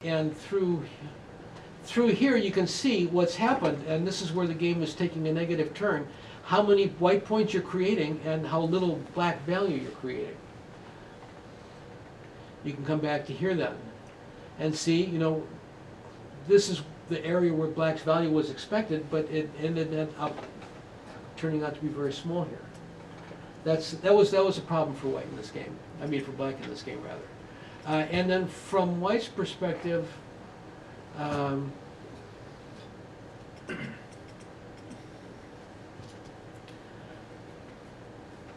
and through here you can see what's happened, and this is where the game is taking a negative turn, how many white points you're creating and how little black value you're creating. You can come back to here then and see, you know, this is the area where black's value was expected, but it ended up turning out to be very small here. That was a problem for white in this game. I mean, for black in this game, rather. And then from white's perspective,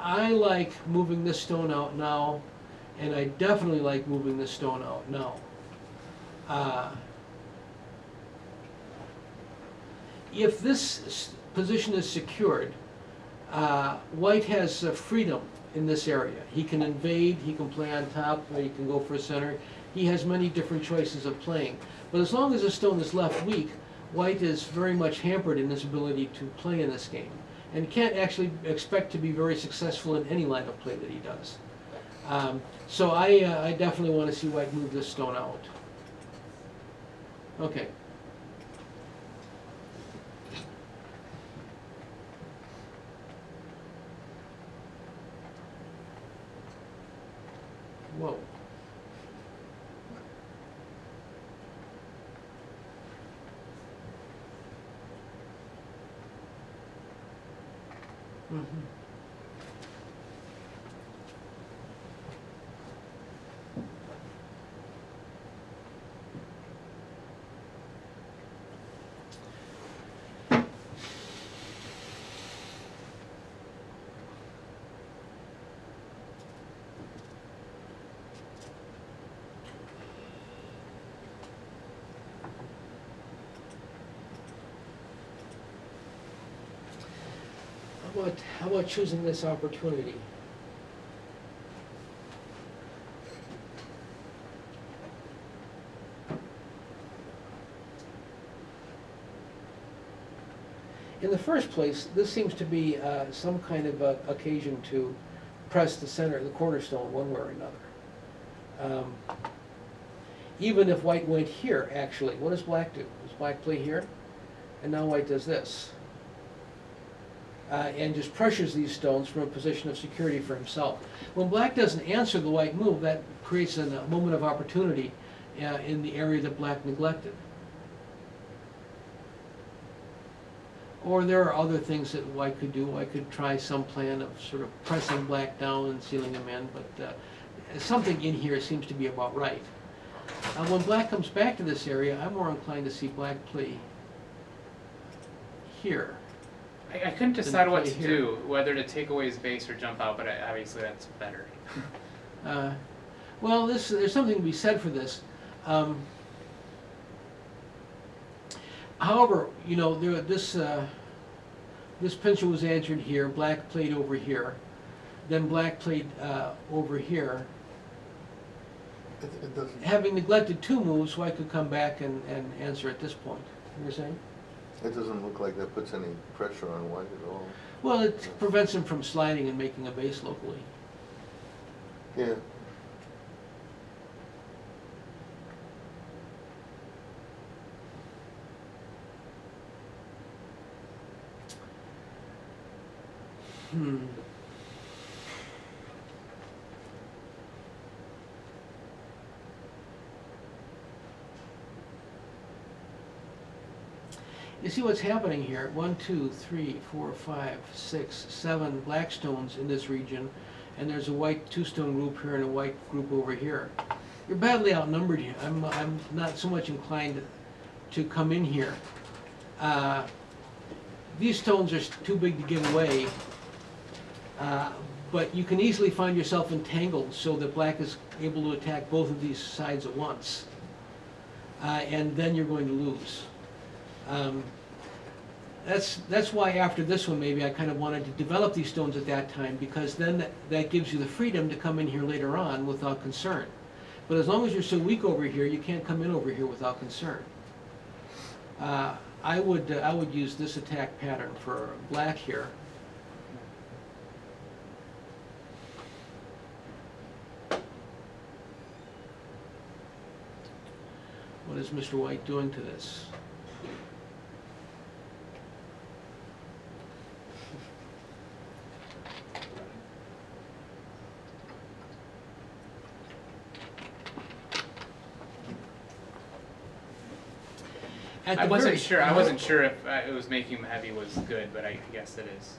I like moving this stone out now, and I definitely like moving this stone out now. If this position is secured, white has freedom in this area. He can invade, he can play on top, or he can go for a center. He has many different choices of playing. But as long as the stone is left weak, white is very much hampered in his ability to play in this game, and can't actually expect to be very successful in any line of play that he does. So I definitely want to see white move this stone out. Okay. Whoa. Mm-hmm. How about choosing this opportunity? In the first place, this seems to be some kind of occasion to press the center, the cornerstone, one way or another. Even if white went here, actually, what does black do? Does black play here? And now white does this. And just pressures these stones from a position of security for himself. When black doesn't answer the white move, that creates a moment of opportunity in the area that black neglected. Or there are other things that white could do. White could try some plan of sort of pressing black down and sealing him in, but something in here seems to be about right. When black comes back to this area, I'm more inclined to see black play here. I couldn't decide what to do, whether to take away his base or jump out, but obviously that's better. Well, there's something to be said for this. However, you know, this pincer was answered here. Black played over here. Then black played over here. It doesn't. Having neglected two moves, white could come back and answer at this point. You're saying? It doesn't look like that puts any pressure on white at all. Well, it prevents him from sliding and making a base locally. Yeah. You see what's happening here? 1, 2, 3, 4, 5, 6, 7 black stones in this region, and there's a white two-stone group here and a white group over here. You're badly outnumbered here. I'm not so much inclined to come in here. These stones are too big to give away, but you can easily find yourself entangled so that black is able to attack both of these sides at once, and then you're going to lose. That's why after this one maybe I kind of wanted to develop these stones at that time, because then that gives you the freedom to come in here later on without concern. But as long as you're so weak over here, you can't come in over here without concern. I would use this attack pattern for black here. What is Mr. White doing to this? At I the wasn't very- sure. I wasn't sure if it was making him heavy was good, but I guess it is.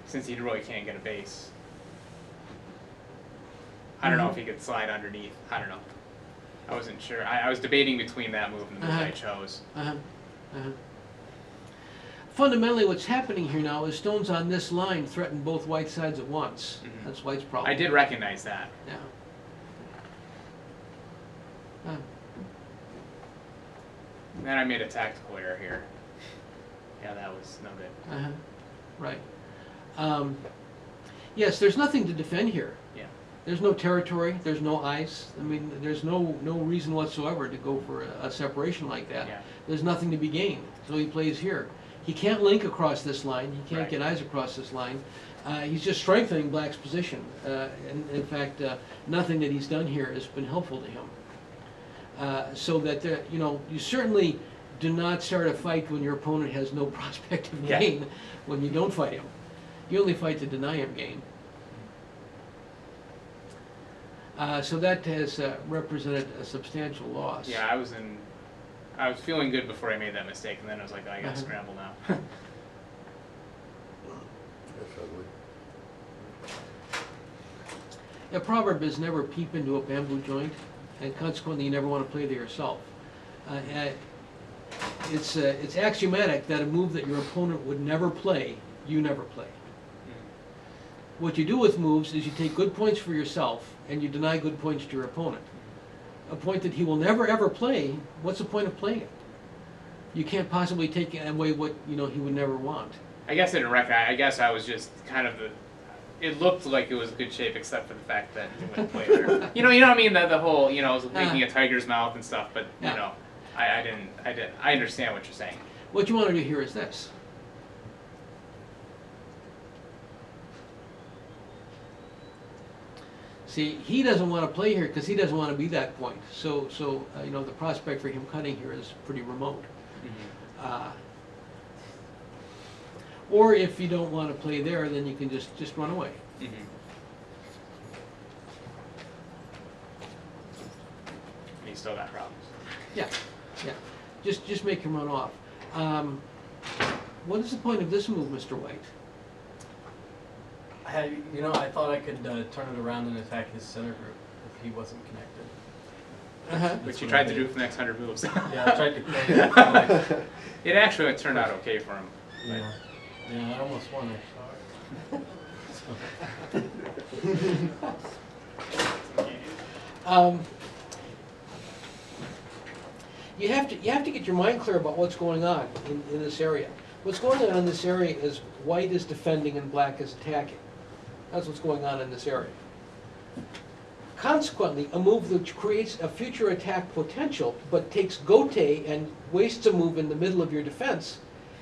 Since he really can't get a base. I don't know if he could slide underneath. I don't know. I wasn't sure. I was debating between that move and the move I chose. Fundamentally, what's happening here now is stones on this line threaten both white sides at once. Mhm. That's White's problem. I did recognize that. Yeah. Then I made a tactical error here. Yeah, that was no good. Right. Yes, there's nothing to defend here. Yeah. There's no territory, there's no ice. I mean, there's no reason whatsoever to go for a separation like that. Yeah. There's nothing to be gained, so he plays here. He can't link across this line, he can't Right. get eyes across this line. He's just strengthening Black's position. And in fact, nothing that he's done here has been helpful to him. So that, you know, you certainly do not start a fight when your opponent has no prospect of Yeah. gain when you don't fight him. You only fight to deny him gain. So that has represented a substantial loss. Yeah, I was feeling good before I made that mistake, and then I was like, oh, I gotta scramble now. That's ugly. A proverb is never peep into a bamboo joint, and consequently you never want to play there yourself. It's axiomatic that a move that your opponent would never play, you never play. What you do with moves is you take good points for yourself and you deny good points to your opponent. A point that he will never ever play, what's the point of playing it? You can't possibly take away what he would never want. I guess I didn't recognize. I guess I was just kind of it looked like it was good shape, except for the fact that he wouldn't play there. You know what I mean? The whole, it was making a tiger's mouth and stuff. But Yeah. I understand what you're saying. What you want to do here is this. See, he doesn't want to play here because he doesn't want to be that point. So the prospect for him cutting here is pretty remote. Or if you don't want to play there, then you can just run away. And he's still got problems. Yeah. Just make him run off. What is the point of this move, Mr. White? I thought I could turn it around and attack his center group if he wasn't connected. Which you tried to do for the next 100 moves. Yeah, I tried to close it. It actually turned out okay for him. Yeah, I almost won it. You have to get your mind clear about what's going on in this area. What's going on in this area is White is defending and Black is attacking. That's what's going on in this area. Consequently, a move that creates a future attack potential but takes gote and wastes a move in the middle of your defense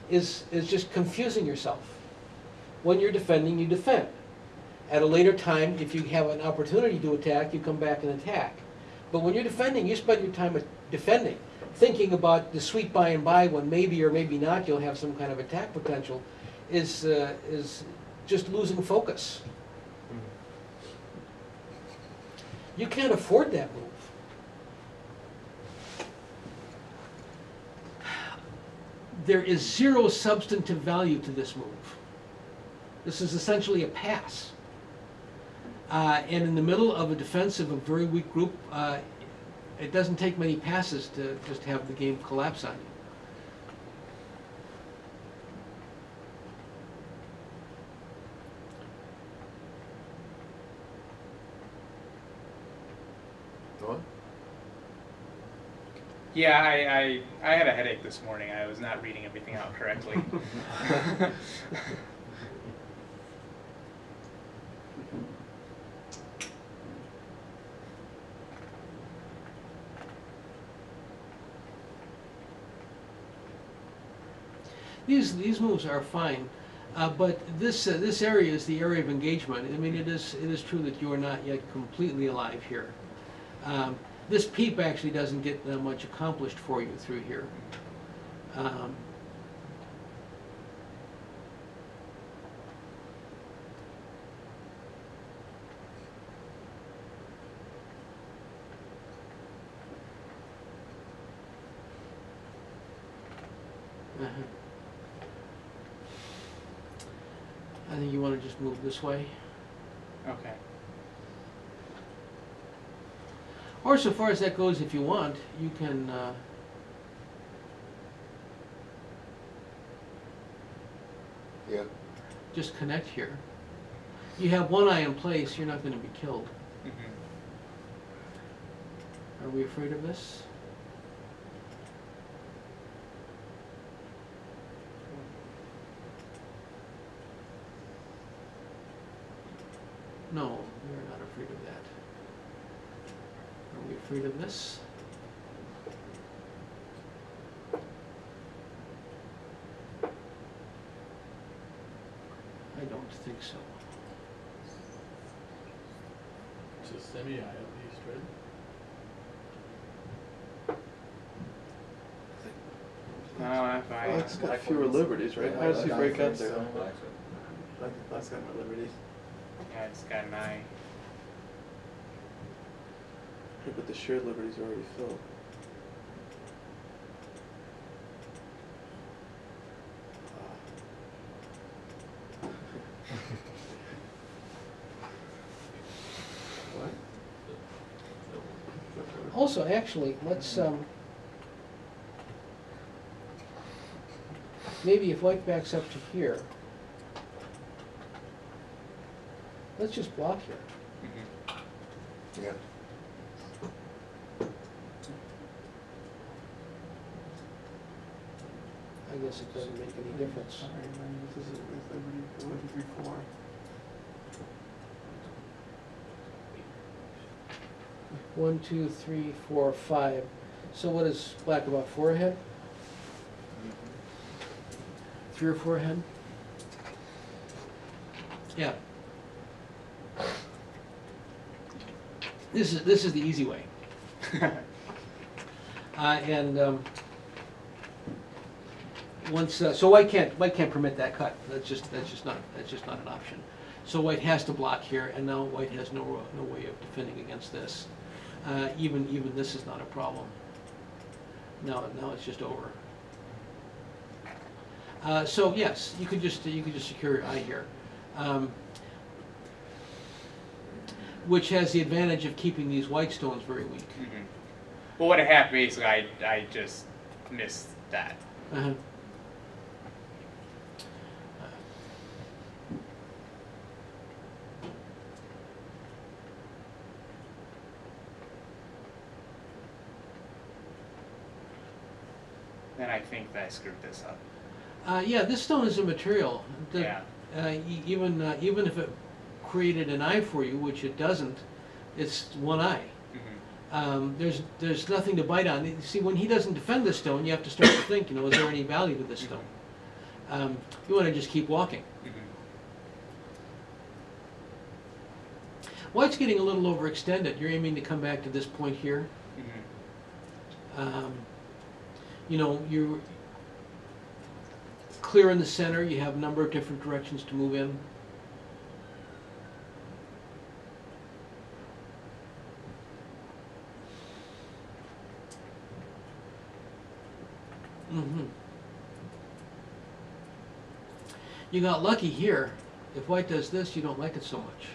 is just confusing yourself. When you're defending, you defend. At a later time, if you have an opportunity to attack, you come back and attack. But when you're defending, you spend your time defending, thinking about the sweet by and by when maybe or maybe not you'll have some kind of attack potential, is just losing focus. You can't afford that move. There is zero substantive value to this move. This is essentially a pass. And in the middle of a defense of a very weak group, it doesn't take many passes to just have the game collapse on you. What? Yeah, I had a headache this morning. I was not reading everything out correctly. These moves are fine, but this area is the area of engagement. I mean, it is true that you are not yet completely alive here. This peep actually doesn't get that much accomplished for you through here. Uh-huh. I think you want to just move this way. Okay. Or so far as that goes, if you want, you can Yeah, just connect here. You have one eye in place, you're not going to be killed. Mm-hmm. Are we afraid of this? No, we're not afraid of that. Are we afraid of this? I don't think so. It's a semi-eye at least, right? No, I'm fine. Well, it's got fewer liberties, right? How does he break out there? That's got more liberties. Yeah, it's got an eye. Yeah, but the shared liberties are already filled. What? Also, actually, let's, maybe if white backs up to here, let's just block here. Mm-hmm. yeah. I guess it doesn't make any difference. Sorry, man, this is liberty 1, 2, 3, 4. One, two, three, four, five. So what is black, about 4 ahead? 3 or 4 ahead? Yeah. This is the easy way. Once so white can't permit that cut. That's just not an option. So white has to block here, and now white has no way of defending against this. Even this is not a problem. Now it's just over. So yes, you could just secure your eye here, which has the advantage of keeping these white stones very weak. Mm-hmm. Well, what happened basically, I just missed that. Uh-huh. Then I think that I screwed this up. Yeah, this stone is immaterial. Yeah. Even if it created an eye for you, which it doesn't, it's one eye. Mm-hmm. There's nothing to bite on. You see, when he doesn't defend this stone, you have to start to think, is there any value to this stone? You want to just keep walking. Mm-hmm. White's getting a little overextended. You're aiming to come back to this point here. Mm-hmm. You're clear in the center. You have a number of different directions to move in. Mm-hmm. You got lucky here. If white does this, you don't like it so much.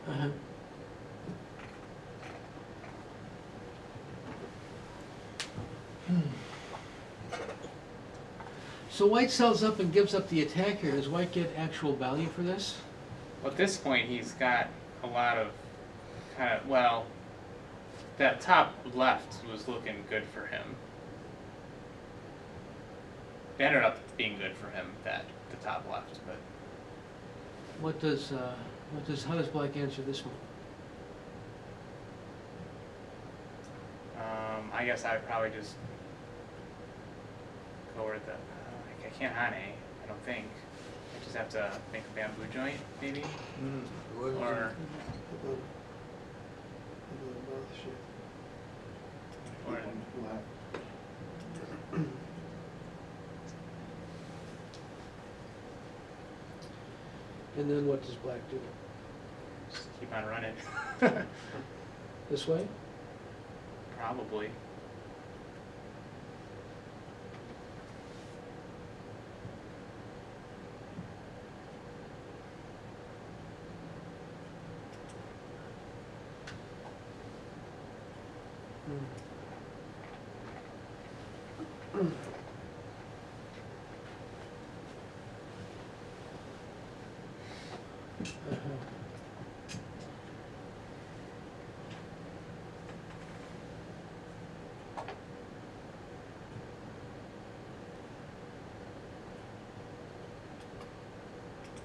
Uh-huh. So white sells up and gives up the attack here. Does white get actual value for this? Well, at this point, he's got a lot of well, that top left was looking good for him. It ended up being good for him, the top left, but What does How does black answer this one? I guess I'd probably just go with the. I can't hane. I don't think. I just have to make a bamboo joint, maybe. Or The mouth shape. or And then what does black do? just keep on running. This way? Probably.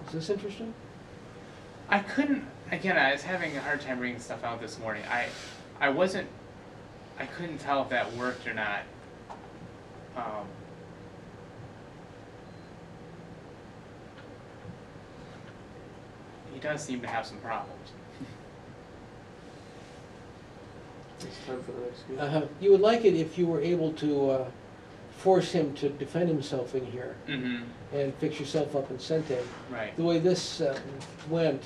Is this interesting? I couldn't. Again, I was having a hard time reading stuff out this morning. I wasn't. I couldn't tell if that worked or not. He does seem to have some problems. It's time for the next game. You would like it if you were able to force him to defend himself in here Mm-hmm. and fix yourself up in Sente. Right. The way this went,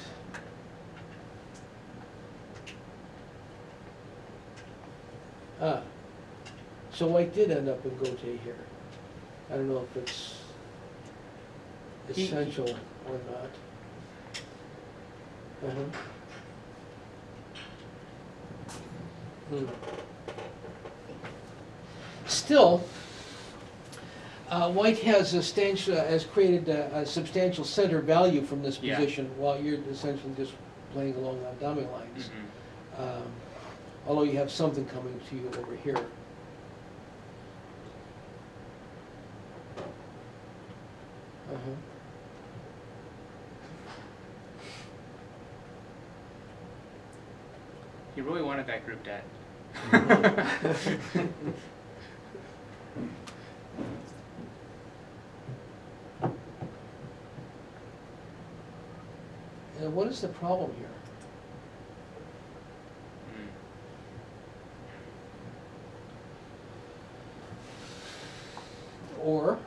so white did end up in Gote here. I don't know if it's He- essential or not. Still, white has created a substantial center value from this Yeah. position, while you're essentially just playing along the dummy lines. Mm-hmm. Although you have something coming to you over here. He really wanted that group dead. And what is the problem here? Mm. Or